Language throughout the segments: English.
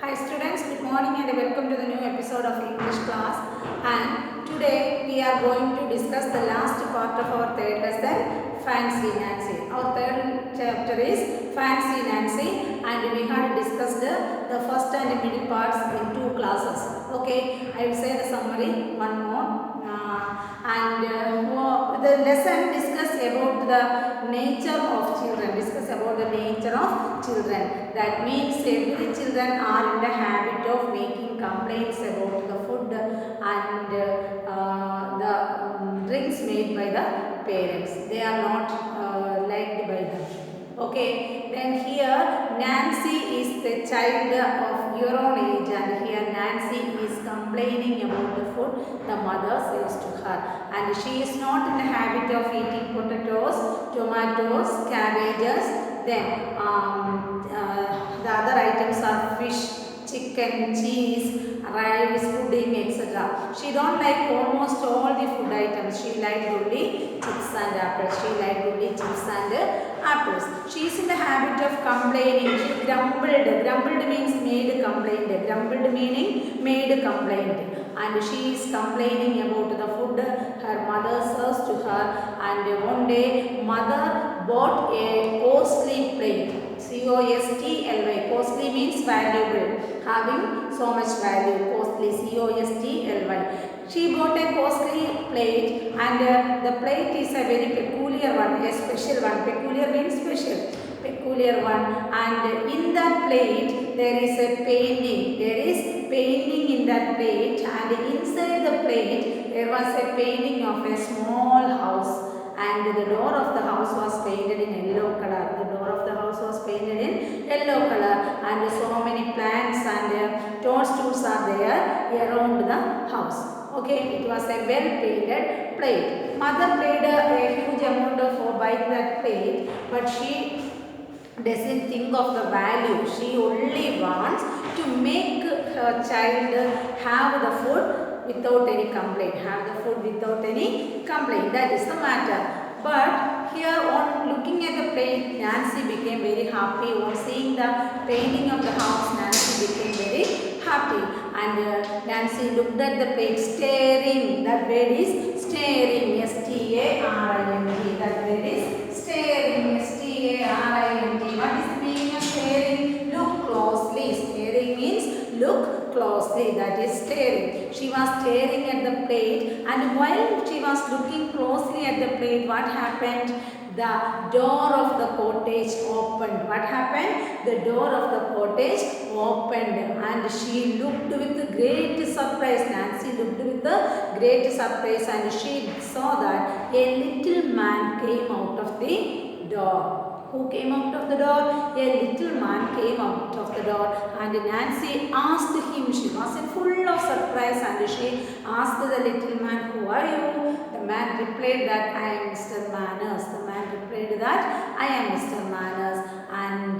Hi students, good morning and welcome to the new episode of English class. And today we are going to discuss the last part of our third lesson, Fancy Nancy. Our third chapter is Fancy Nancy, and we had discussed the first and middle parts in two classes. Okay, I will say the summary one more. The lesson discuss about the nature of children. Discuss about the nature of children. That means every children are in the habit of making complaints about the food and the drinks made by the parents. They are not liked by them. Okay, then here Nancy is the child of your own age, and here Nancy is complaining about the food the mother says to her, and she is not in the habit of eating potatoes, tomatoes, cabbages. Then the other items are fish, chicken, cheese, rice, pudding, etc. She don't like almost all the food items. She liked only chips and apples. She liked only chips and apples. She is in the habit of complaining. She grumbled. Grumbled means made complaint. Grumbled meaning made complaint. And she is complaining about the food her mother serves to her. And one day mother bought a costly plate. C-O-S-T-L-Y. Costly means valuable, having so much value. Costly, C-O-S-T-L-Y. She bought a costly plate, and the plate is a very peculiar one, a special one. Peculiar means special. Peculiar one, and in that plate there is a painting. There is painting in that plate, and inside the plate there was a painting of a small house. And the door of the house was painted in yellow color. The door of the house was painted in yellow color, and so many plants and toadstools are there around the house. Okay, it was a well painted plate. Mother paid a huge amount for buying that plate, but she doesn't think of the value. She only wants to make her child have the food without any complaint. Have the food without any complaint. That is the matter. But here on looking at the plate, Nancy became very happy. On seeing the painting of the house, Nancy became very happy. And Nancy looked at the plate, staring. That word is staring. S-T-A-R-I-N-G. That word is staring. S-T-A-R-I-N-G. What is the meaning of staring? Look closely. Staring means look closely. That is staring. She was staring at the plate, and while she was looking closely at the plate, what happened? The door of the cottage opened. What happened? The door of the cottage opened, and she looked with great surprise. Nancy looked with a great surprise, and she saw that a little man came out of the door. Who came out of the door? A little man came out of the door, and Nancy asked him. She was full of surprise, and she asked the little man, "Who are you?" The man replied that, "I am Mr. Manners." The man replied that, "I am Mr. Manners." And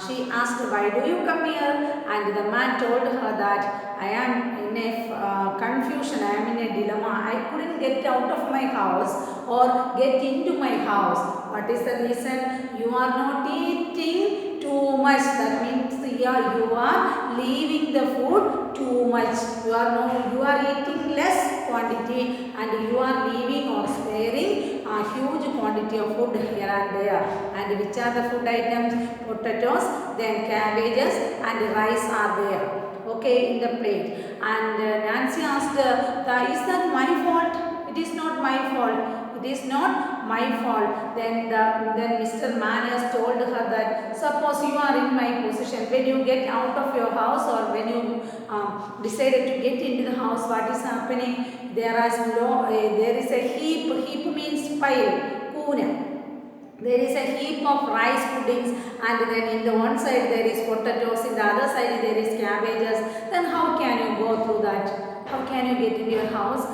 she asked, "Why do you come here?" And the man told her that, "I am in a confusion. I am in a dilemma. I couldn't get out of my house or get into my house." What is the reason? You are not eating too much. That means here you are leaving the food too much. You are eating less quantity, and you are leaving or sparing a huge quantity of food here and there. And which are the food items? Potatoes, then cabbages, and rice are there. Okay, in the plate. And Nancy asked, "Is that my fault?" "It is not my fault. It is not my fault." Then Mr. Manners told her that, "Suppose you are in my position. When you get out of your house, or when you decided to get into the house, what is happening? There is a heap. Heap means pile. Kuna. There is a heap of rice puddings, and then in the one side there is potatoes, in the other side there is cabbages. Then how can you go through that? How can you get into your house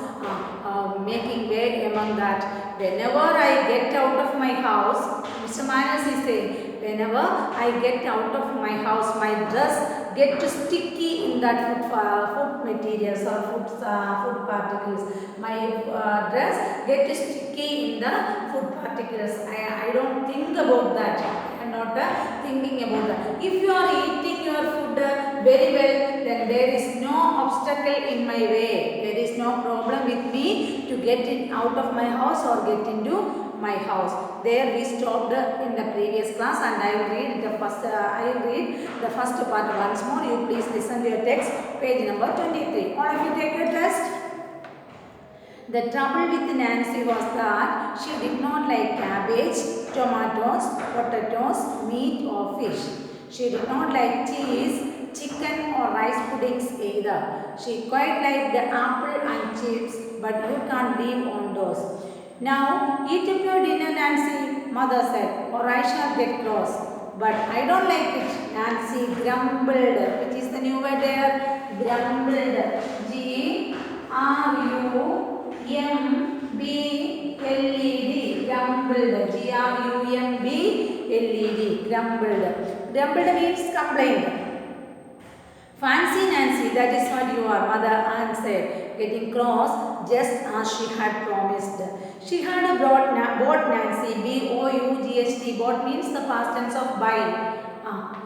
making way among that? Whenever I get out of my house," Mr. Manners is saying, "whenever I get out of my house, my dress get sticky in that food materials or food particles. My dress get sticky in the food particles. I don't think about that. I am not thinking about that. If you are eating your food very well, then there is no obstacle in my way. There is no problem with me to get it out of my house or get into my house. There we stopped in the previous class, and I will read the first part once more. You please listen to your text, page number 23. All of you take your test. The trouble with Nancy was that she did not like cabbage, tomatoes, potatoes, meat or fish. She did not like cheese, chicken or rice puddings either. She quite liked the apple and chips, but you can't live on those. Now, eat up your dinner, Nancy, mother said, or I shall get cross. But I don't like it, Nancy grumbled. Which is the new word there? Grumbled. G-R-U-M-B-L-E-D. Grumbled. G-R-U-M-B-L-E-D. Grumbled. Grumbled means complained. Fancy Nancy, that is what you are, mother answered, getting cross just as she had promised. She had bought Nancy, B-O-U-G-H-T. Bought means the past tense of buy.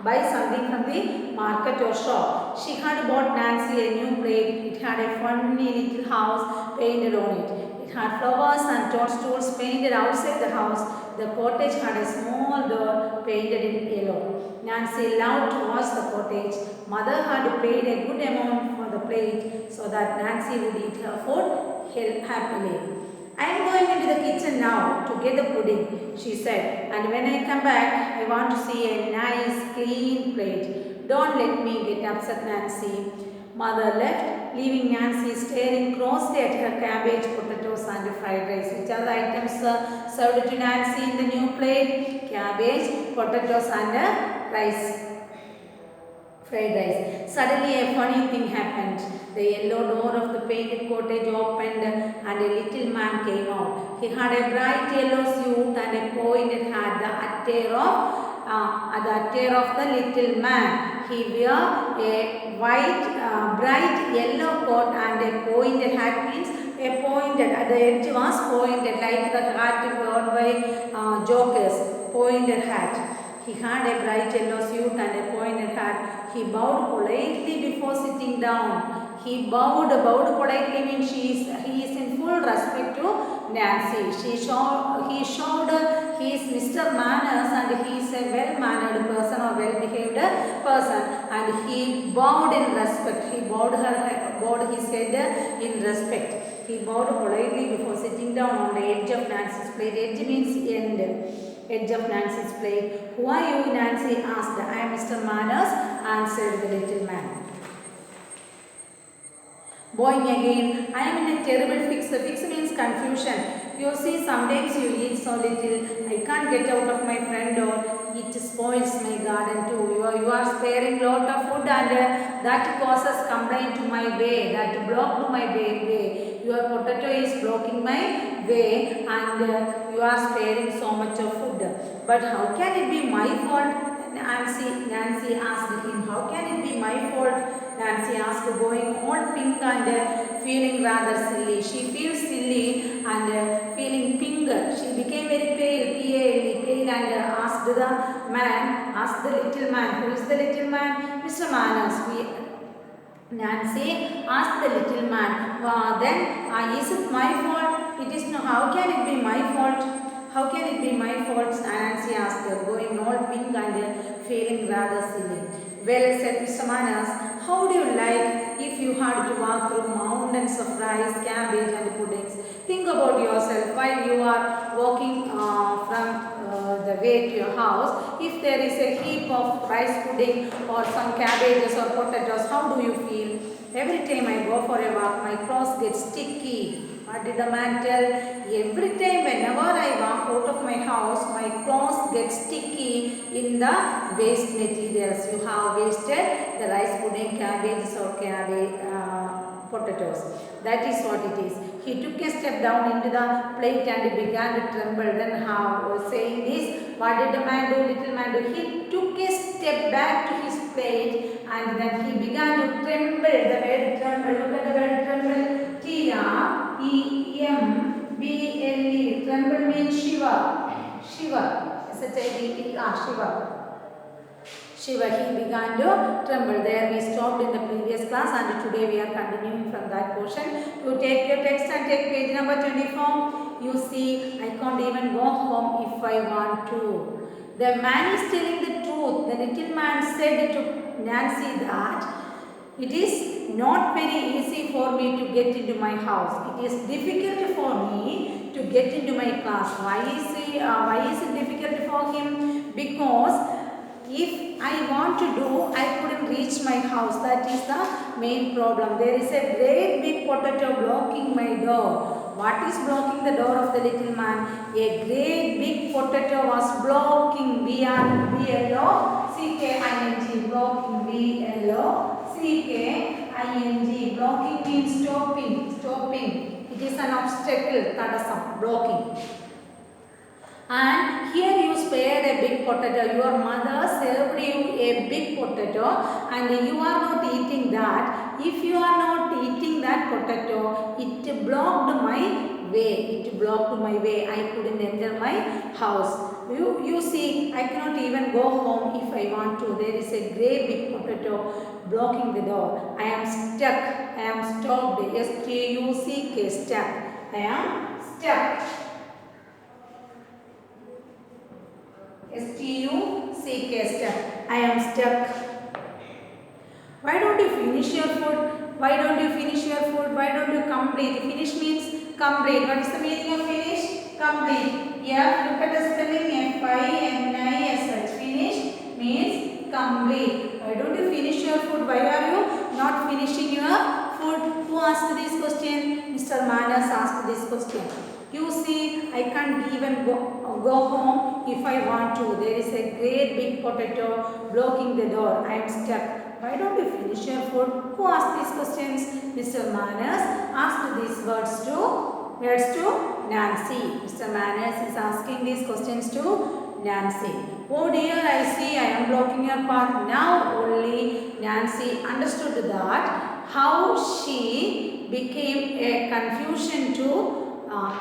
Buy something from the market or shop. She had bought Nancy a new plate. It had a funny little house painted on it. It had flowers and toadstools painted outside the house. The cottage had a small door painted in yellow. Nancy loved to watch the cottage. Mother had paid a good amount for the plate so that Nancy would eat her food happily. I am going into the kitchen now to get the pudding, she said, and when I come back, I want to see a nice clean plate. Don't let me get upset, Nancy. Mother left, leaving Nancy staring crossly at her cabbage, potatoes and fried rice. Which are the items served to Nancy in the new plate? Cabbage, potatoes and rice. Fried rice. Suddenly a funny thing happened. The yellow door of the painted cottage opened and a little man came out. He had a bright yellow suit and a pointed hat, the attire of the little man. He wore a white, bright yellow coat and a pointed hat means a pointed, at the edge was pointed like the hat worn by jokers, pointed hat. He had a bright yellow suit and a pointed hat. He bowed politely before sitting down. He bowed politely means he is in full respect to Nancy. He showed his Mr. Manners, and he is a well-mannered person or well-behaved person, and he bowed in respect. He bowed his head in respect. He bowed politely before sitting down on the edge of Nancy's plate. Edge means end. Edge of Nancy's plate. Who are you? Nancy asked. I am Mr. Manners, answered the little man. Bowing again, I am in a terrible fix. The fix means confusion. You see, sometimes you eat so little, I can't get out of my friend door. It spoils my garden too. You are sparing lot of food, and that causes complaint to my way, that blocked my way. Your potato is blocking my way, and you are sparing so much of food. But how can it be my fault? Nancy asked him. How can it be my fault? Nancy asked, going all pink and feeling rather silly. She feels silly and feeling pink. She became very pale, pale, and asked the little man. Who is the little man? Mr. Manners. Nancy asked the little man. Then is it my fault? It is no. How can it be my fault? How can it be my fault? Nancy asked her, going all pink and feeling rather silly. Well, said Mr. Manners, how would you like if you had to walk through mountains of rice, cabbage and puddings? Think about yourself while you are walking from the way to your house. If there is a heap of rice pudding or some cabbages or potatoes, how do you feel? Every time I go for a walk, my clothes get sticky. What did the man tell? Every time whenever I walk out of my house, my clothes get sticky in the waste materials. You have wasted the rice pudding, cabbages or potatoes. That is what it is. He took a step down into the plate and began to tremble. Then saying this, what did the man do, little man do? He took a step back to his plate and then he began to tremble. The word tremble, look at the word tremble. T-R-E-M-B-L-E. Tremble means shiver. Shiver. S-H-I-V-E-R. Shiver. shiver. He began to tremble. There we stopped in the previous class and today we are continuing from that portion. You take your text and take page number 24. You see, I can't even go home if I want to. The man is telling the truth. The little man said to Nancy that it is not very easy for me to get into my house. It is difficult for me to get into my class. Why is it difficult for him? Because if I want to do, I couldn't reach my house. That is the main problem. There is a great big potato blocking my door. What is blocking the door of the little man? A great big potato was blocking. B-L-O-C-K-I-N-G. Blocking. B-L-O-C-K-I-N-G. Blocking means stopping. Stopping. It is an obstacle. Tadasam. Blocking. And here you spared a big potato. Your mother served you a big potato and you are not eating that. If you are not eating that potato, it blocked my way. It blocked my way. I couldn't enter my house. You see, I cannot even go home if I want to. There is a great big potato blocking the door. I am stuck. I am stopped. S-T-U-C-K, stuck. I am stuck. S-T-U-C-K, stuck. I am stuck. Why don't you finish your food? Why don't you finish your food? Why don't you complete? Finish means complete. What is the meaning of finish? Complete. Yeah, look at the spelling. F-I-N-I-S-H. Finish means complete. Why don't you finish your food? Why are you not finishing your food? Who asked this question? Mr. Manas asked this question. You see, I can't even go home if I want to. There is a great big potato blocking the door. I am stuck. Why don't you finish your food? Who asked these questions? Mr. Manas asked these words to Nancy. Mr. Manas is asking these questions to Nancy. Oh dear, I see I am blocking your path. Now only Nancy understood that how she became a confusion to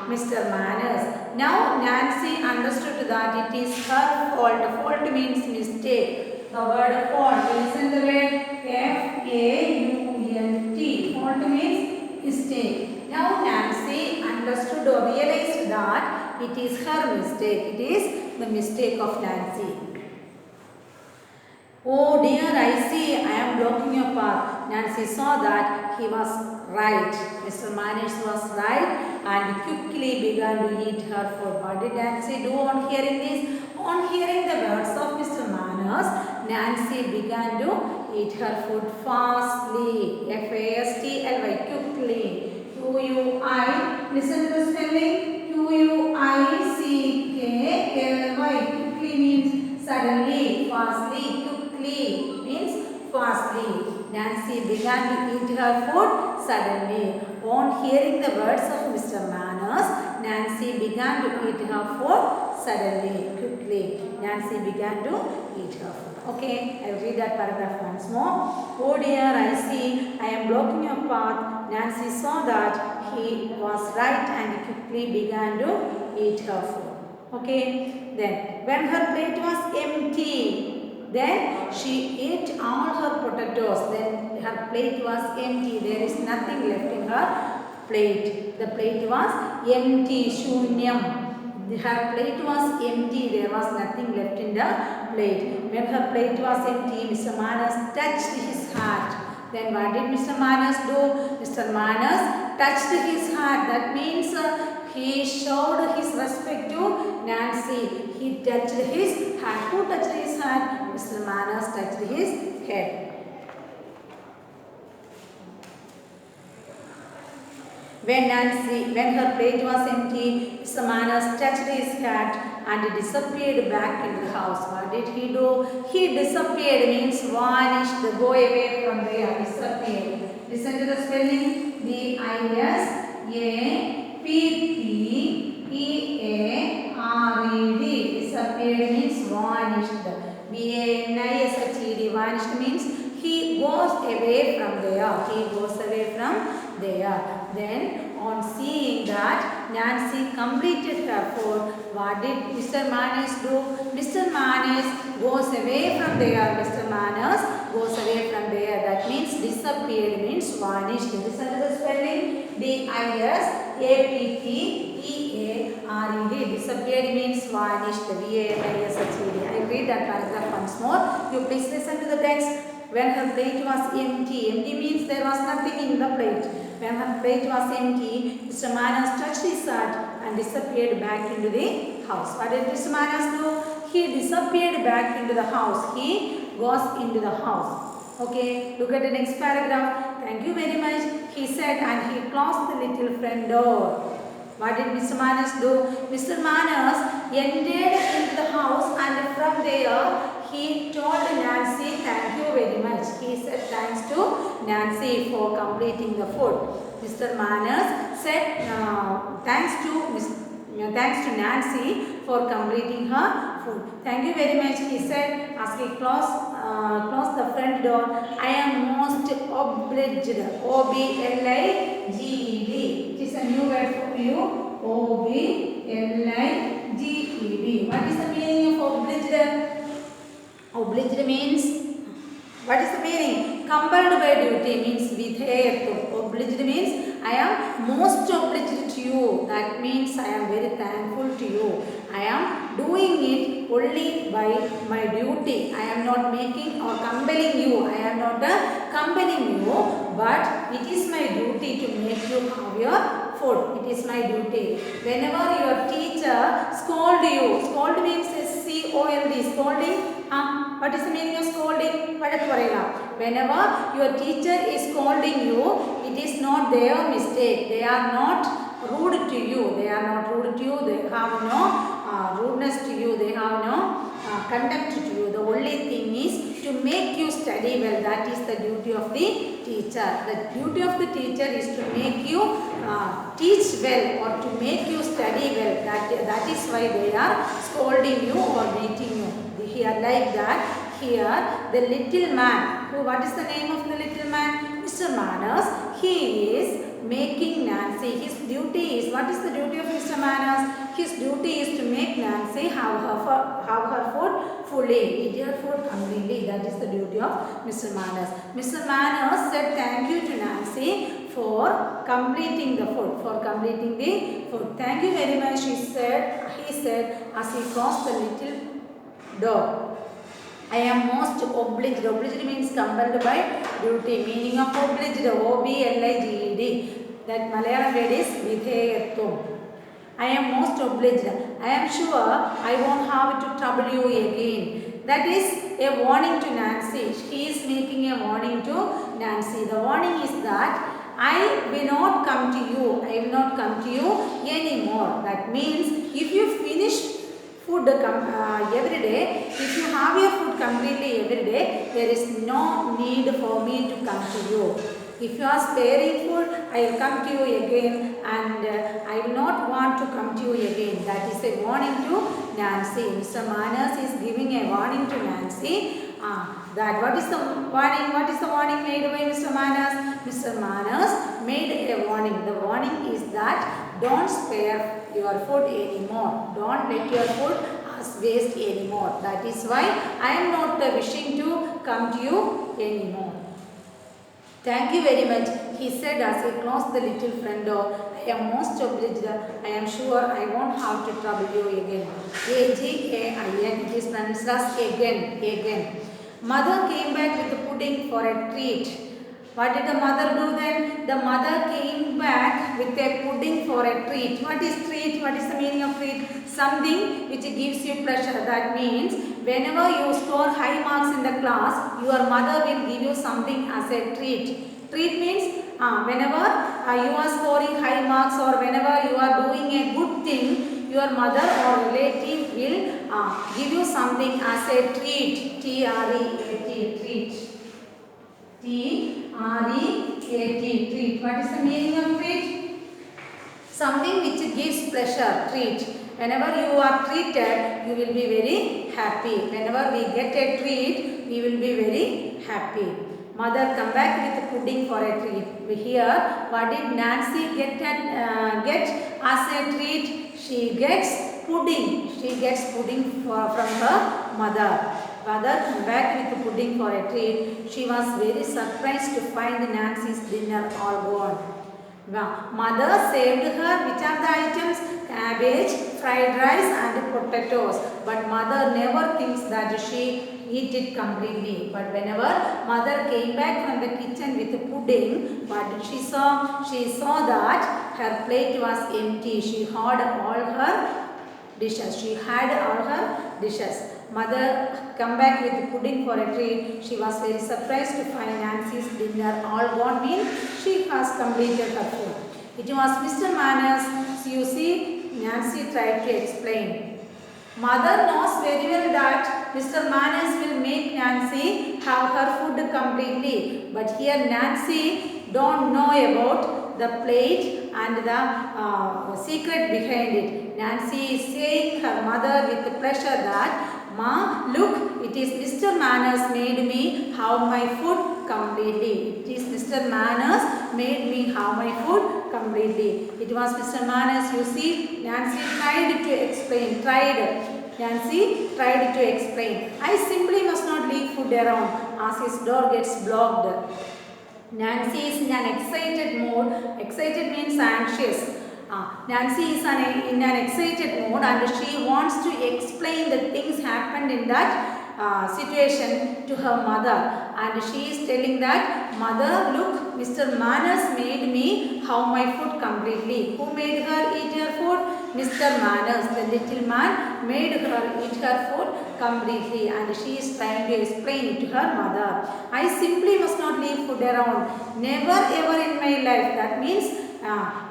Mr. Manners. Now Nancy understood that it is her fault. Fault means mistake. The word fault. Listen the word F-A-U-L-T. Fault means mistake. Now Nancy understood or realized that it is her mistake. It is the mistake of Nancy. Oh dear, I see I am blocking your path. Nancy saw that he was right. Mr. Manish was right and quickly began to eat her food. What did Nancy do on hearing this? On hearing the words of Mr. Manners, Nancy began to eat her food fastly. F-A-S-T-L-Y, quickly. Q-U-I, listen to the spelling. Q-U-I-C-K-L-Y, quickly means suddenly, fastly, quickly means fastly. Nancy began to eat her food suddenly. On hearing the words of Mr. Manners, Nancy began to eat her food suddenly, quickly. Nancy began to eat her food. Okay, I will read that paragraph once more. Oh dear, I see I am blocking your path. Nancy saw that he was right and quickly began to eat her food. Okay, then when her plate was empty, then she ate all her potatoes. Then her plate was empty. There is nothing left in her plate. The plate was empty. Shunyam. Her plate was empty. There was nothing left in the plate. When her plate was empty, Mr. Manas touched his heart. Then what did Mr. Manas do? Mr. Manas touched his heart. That means he showed his respect to Nancy. He touched his heart. Who touched his heart? Mr. Manas touched his head. When her plate was empty, Mr. Manas touched his hat and disappeared back in the house. What did he do? He disappeared means vanished, go away from there, disappeared. Listen to the spelling. D-I-S-A-P-P-E-A-R-E-D. Disappeared means vanished. V-A-N-I-S-H-E-D. Vanished means he goes away from there. He goes away from there. Then on seeing that Nancy completed her food, what did Mr. Manners do? Mr. Manners goes away from there. Mr. Manners goes away from there. That means disappeared means vanished. Listen to the spelling. D-I-S-A-P-P-E-A-R-E-D. Disappeared means vanished. V-A-N-I-S-H-E-D. I read that paragraph once more. You please listen to the text. When her plate was empty. Empty means there was nothing in the plate. When her plate was empty, Mr. Manners touched his hat and disappeared back into the house. What did Mr. Manners do? He disappeared back into the house. He goes into the house. Okay, look at the next paragraph. Thank you very much. He said, and he closed the little front door. What did Mr. Manners do? Mr. Manners entered into the house and from there he told Nancy, thank you very much. He said thanks to Nancy for completing the food. Mr. Manners said thanks to Nancy for completing her food. Thank you very much. He said as he closed the front door, I am most obliged. O-B-L-I-G-E-D. It is a new word for you. O-B-L-I-G-E-D. What is the meaning of obliged? Obliged means, what is the meaning? Compelled by duty means vidheyatvam. Obliged means I am most obliged to you. That means I am very thankful to you. I am doing it only by my duty. I am not making or compelling you. I am not compelling you, but it is my duty to make you have your food. It is my duty. Whenever your teacher scold you, scold means S-C-O-L-D, scolding. What is the meaning of scolding? Whenever your teacher is scolding you, it is not their mistake. They are not rude to you. They are not rude to you. They have no rudeness to you. They have no contempt to you. The only thing is to make you study well. That is the duty of the teacher. The duty of the teacher is to make you teach well or to make you study well. That is why they are scolding you or beating you. Here like that. Here the little man. What is the name of the little man? Mr. Manners. He is making Nancy. His duty is, what is the duty of Mr. Manners? His duty is to make Nancy have her food fully. Eat her food completely. That is the duty of Mr. Manners. Mr. Manners said thank you to Nancy for completing the food. Thank you very much, he said as he crossed the little door. I am most obliged. Obliged means compelled by duty. Meaning of obliged, O-B-L-I-G-E-D. That Malayalam word is vidheyatvam. I am most obliged. I am sure I won't have to trouble you again. That is a warning to Nancy. She is making a warning to Nancy. The warning is that I will not come to you. I will not come to you anymore. That means if you finish food every day, if you have your food completely every day, there is no need for me to come to you. If you are sparing food, I will come to you again and I will not want to come to you again. That is a warning to Nancy. Mr. Manners is giving a warning to Nancy. What is the warning? What is the warning made by Mr. Manners? Mr. Manners made a warning. The warning is that don't spare your food anymore. Don't let your food waste anymore. That is why I am not wishing to come to you anymore. Thank you very much, he said as he closed the little front door. I am most obliged. I am sure I won't have to trouble you again. A-G-A-I-N. It is pronounced as again. Mother came back with the pudding for a treat. What did the mother do then? The mother came back with a pudding for a treat. What is treat? What is the meaning of treat? Something which gives you pleasure. That means whenever you score high marks in the class, your mother will give you something as a treat. Treat means whenever you are scoring high marks or whenever you are doing a good thing, your mother or relative will give you something as a treat. T-R-E-A-T, treat. T-R-E-A-T, treat. What is the meaning of treat? Something which gives pleasure, treat. Whenever you are treated, you will be very happy. Whenever we get a treat, we will be very happy. Mother come back with pudding for a treat. Here, what did Nancy get as a treat? She gets pudding. She gets pudding from her mother. Mother come back with pudding for a treat. She was very surprised to find Nancy's dinner all gone. Mother saved her which are the items? Cabbage, fried rice and potatoes. But mother never thinks that she eat it completely. But whenever mother came back from the kitchen with pudding, what did she saw? She saw that her plate was empty. She had all her dishes. Mother come back with pudding for a treat. She was very surprised to find Nancy's dinner all gone, means she has completed her food. It was Mr. Manners. You see, Nancy tried to explain. Mother knows very well that Mr. Manners will make Nancy have her food completely. But here Nancy don't know about the plate and the secret behind it. Nancy is saying her mother with pleasure that, Ma, look, it is Mr. Manners made me have my food completely. It is Mr. Manners made me have my food completely. It was Mr. Manners. You see, Nancy tried to explain. Nancy tried to explain. I simply must not leave food around as his door gets blocked. Nancy is in an excited mood. Excited means anxious. Nancy is in an excited mood and she wants to explain the things happened in that situation to her mother. And she is telling that, Mother, look, Mr. Manners made me have my food completely. Who made her eat her food? Mr. Manners. The little man made her eat her food completely, and she is trying to explain it to her mother. I simply must not leave food around. Never ever in my life. That means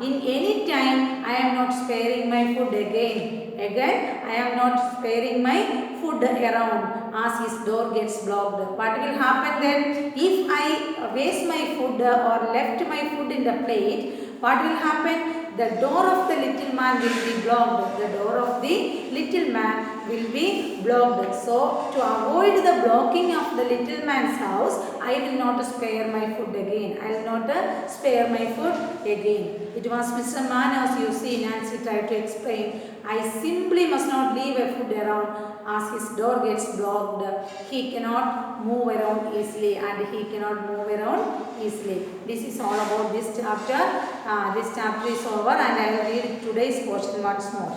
in any time I am not sparing my food again. I am not sparing my food around as his door gets blocked. What will happen then? If I waste my food or left my food in the plate, what will happen? The door of the little man will be blocked. The door of the little man will be blocked. So, to avoid the blocking of the little man's house, I will not spare my food again. I will not spare my food again. It was Mr. Manners, you see, Nancy tried to explain. I simply must not leave a food around as his door gets blocked. He cannot move around easily and he cannot move around easily. This is all about this chapter. This chapter is over and I will read today's portion once more.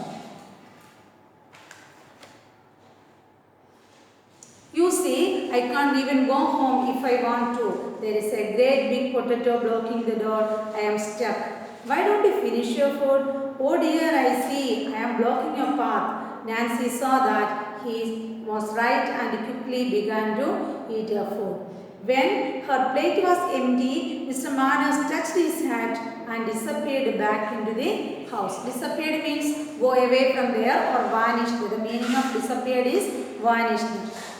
You see, I can't even go home if I want to. There is a great big potato blocking the door. I am stuck. Why don't you finish your food? Oh dear, I see. I am blocking your path. Nancy saw that he was right and quickly began to eat her food. When her plate was empty, Mr. Manners touched his hat and disappeared back into the house. Disappeared means go away from there or vanished. The meaning of disappeared is vanished.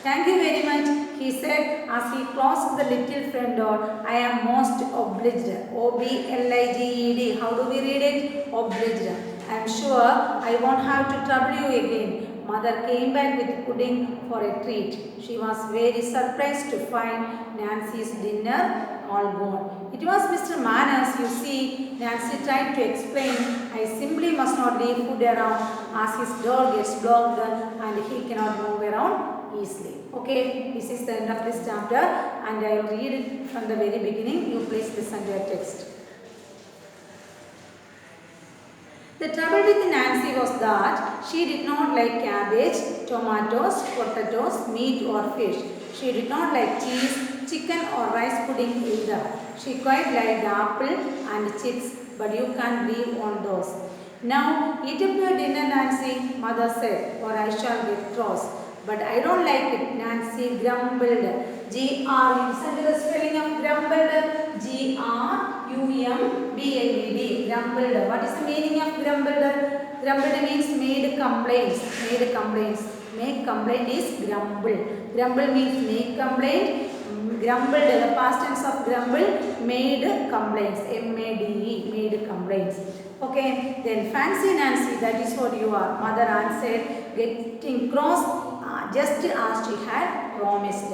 Thank you very much, he said as he closed the little front door. I am most obliged. O-B-L-I-G-E-D. How do we read it? Obliged. I am sure I won't have to trouble you again. Mother came back with pudding for a treat. She was very surprised to find Nancy's dinner all gone. It was Mr. Manners, you see. Nancy tried to explain. I simply must not leave food around as his door gets blocked and he cannot move around easily. Okay, this is the end of this chapter and I will read it from the very beginning. You please listen to the text. The trouble with Nancy was that she did not like cabbage, tomatoes, potatoes, meat or fish. She did not like cheese, chicken or rice pudding either. She quite liked apple and chips, but you can't live on those. Now, eat up your dinner, Nancy, Mother said, or I shall get cross. But I don't like it, Nancy grumbled. G-R, listen to the spelling of grumbled. G-R-U-M-B-L-E-D, grumbled. What is the meaning of grumbled? Grumbled means made complaints. Made complaints. Make complaint is grumble. Grumble means make complaint. Grumbled, the past tense of grumble, made complaints. M-A-D-E, made complaints. Okay, then fancy Nancy, that is what you are. Mother answered, getting cross just as she had promised.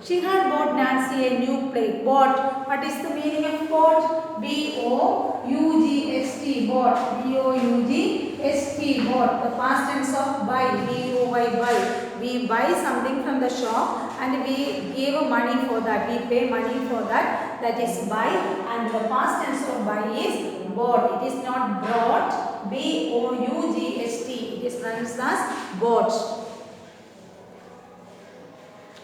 She had bought Nancy a new plate. Bought. What is the meaning of bought? B-O-U-G-S-T. Bought. B-O-U-G-S-T. Bought. The past tense of buy. B-O-Y. Buy. We buy something from the shop and we give money for that. We pay money for that. That is buy. And the past tense of buy is bought. It is not brought. B-O-U-G-S-T. It is pronounced as bought.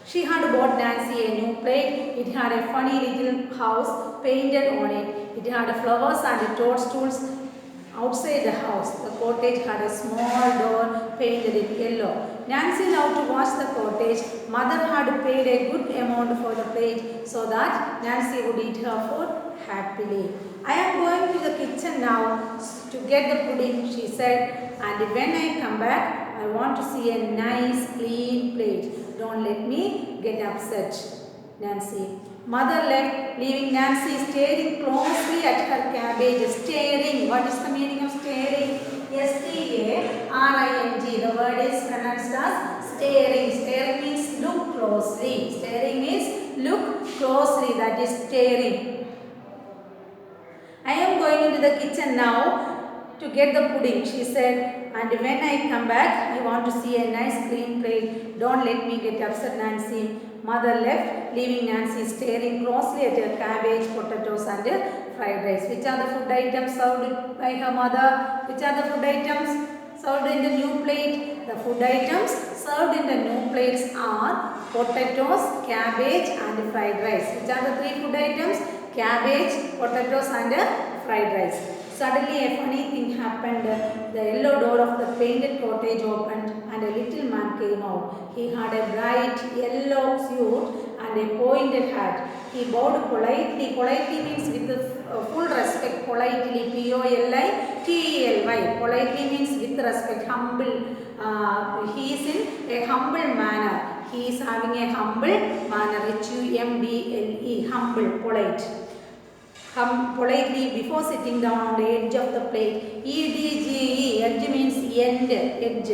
She had bought Nancy a new plate. It had a funny little house painted on it. It had flowers and toadstools outside the house. The cottage had a small door painted in yellow. Nancy loved to watch the cottage. Mother had paid a good amount for the plate so that Nancy would eat her food happily. I am going to the kitchen now to get the pudding, she said, and when I come back, I want to see a nice clean plate. Don't let me get upset, Nancy. Mother left, leaving Nancy staring closely at her cabbage. Staring. What is the meaning of staring? S-T-A-R-I-N-G. The word is pronounced as staring. Staring means look closely. Staring means look closely. That is staring. I am going into the kitchen now to get the pudding, she said, and when I come back, I want to see a nice clean plate. Don't let me get upset, Nancy. Mother left, leaving Nancy staring closely at her cabbage, potatoes and fried rice. Which are the food items served by her mother? Which are the food items served in the new plate? The food items served in the new plates are potatoes, cabbage and fried rice. Which are the three food items? Cabbage, potatoes and fried rice. Suddenly a funny thing happened. The yellow door of the painted cottage opened and a little man came out. He had a bright yellow suit and a pointed hat. He bowed politely. Politely means with full respect. Politely. P-O-L-I-T-E-L-Y. Politely means with respect. Humble. He is in a humble manner. He is having a humble manner. H-U-M-B-L-E. Humble. Polite. Politely before sitting down on the edge of the plate. E-D-G-E. Edge means end. Edge.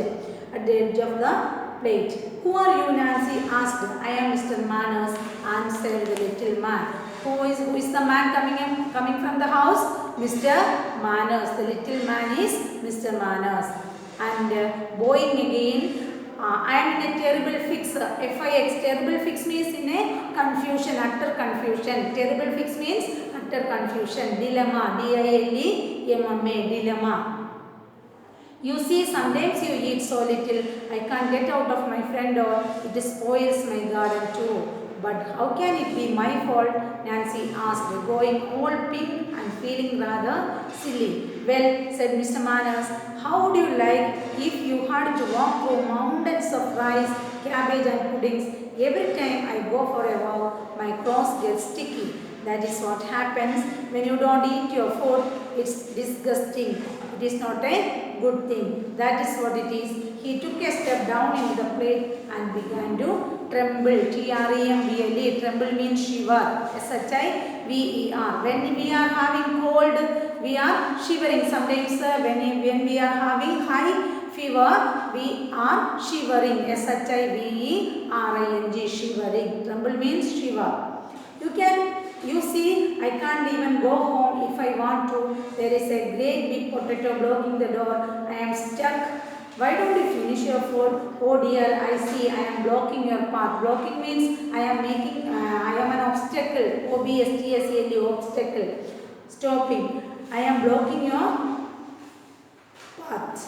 At the edge of the plate. Who are you, Nancy asked. I am Mr. Manners, answered the little man. Who is the man coming from the house? Mr. Manners. The little man is Mr. Manners. And bowing again. I am in a terrible fix. F-I-X. Terrible fix means in a confusion, utter confusion. Terrible fix means utter confusion. Dilemma. D-I-L-E-M-M-A. Dilemma. You see, sometimes you eat so little. I can't get out of my friend or it spoils my garden too. But how can it be my fault? Nancy asked, going all pink and feeling rather silly. Well, said Mr. Manners, how would you like if you had to walk through mountains of rice, cabbage and puddings? Every time I go for a walk, my clothes get sticky. That is what happens when you don't eat your food. It's disgusting. It is not a good thing. That is what it is. He took a step down into the plate and began to tremble. T-R-E-M-B-L-E. Tremble means shiver. S-H-I-V-E-R. When we are having cold, we are shivering. Sometimes when we are having high fever, we are shivering. S-H-I-V-E-R-I-N-G. Shivering. Tremble means shiver. You see, I can't even go home if I want to. There is a great big potato blocking the door. I am stuck. Why don't you finish your food? Oh dear, I see, I am blocking your path. Blocking means I am an obstacle. O-B-S-T-S-A-L-E, obstacle. Stopping. I am blocking your path.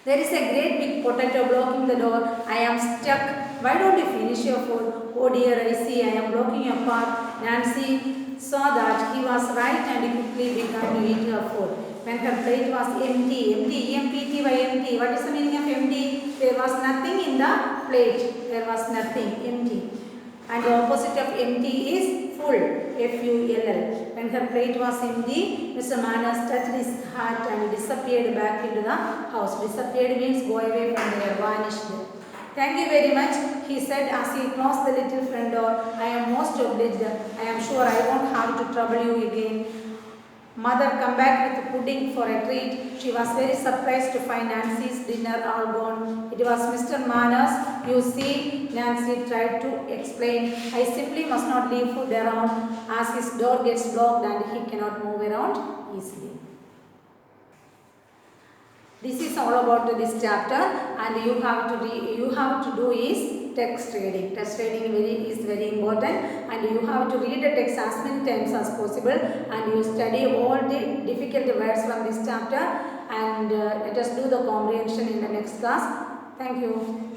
There is a great big potato blocking the door. I am stuck. Why don't you finish your food? Oh dear, I see, I am blocking your path. Nancy saw that he was right and quickly began to eat her food. When her plate was empty, E-M-P-T-Y, empty. What is the meaning of empty? There was nothing in the plate. There was nothing, empty. And the opposite of empty is full, F-U-L-L. When her plate was empty, Mr. Manners touched his hat and disappeared back into the house. Disappeared means go away from there, vanished. Thank you very much, he said as he closed the little front door. I am most obliged. I am sure I won't have to trouble you again. Mother come back with pudding for a treat. She was very surprised to find Nancy's dinner all gone. It was Mr. Manners. You see, Nancy tried to explain. I simply must not leave food around as his door gets blocked and he cannot move around easily. This is all about this chapter, and you have to do is text reading. Text reading is very important, and you have to read the text as many times as possible, and you study all the difficult words from this chapter, and let us do the comprehension in the next class. Thank you.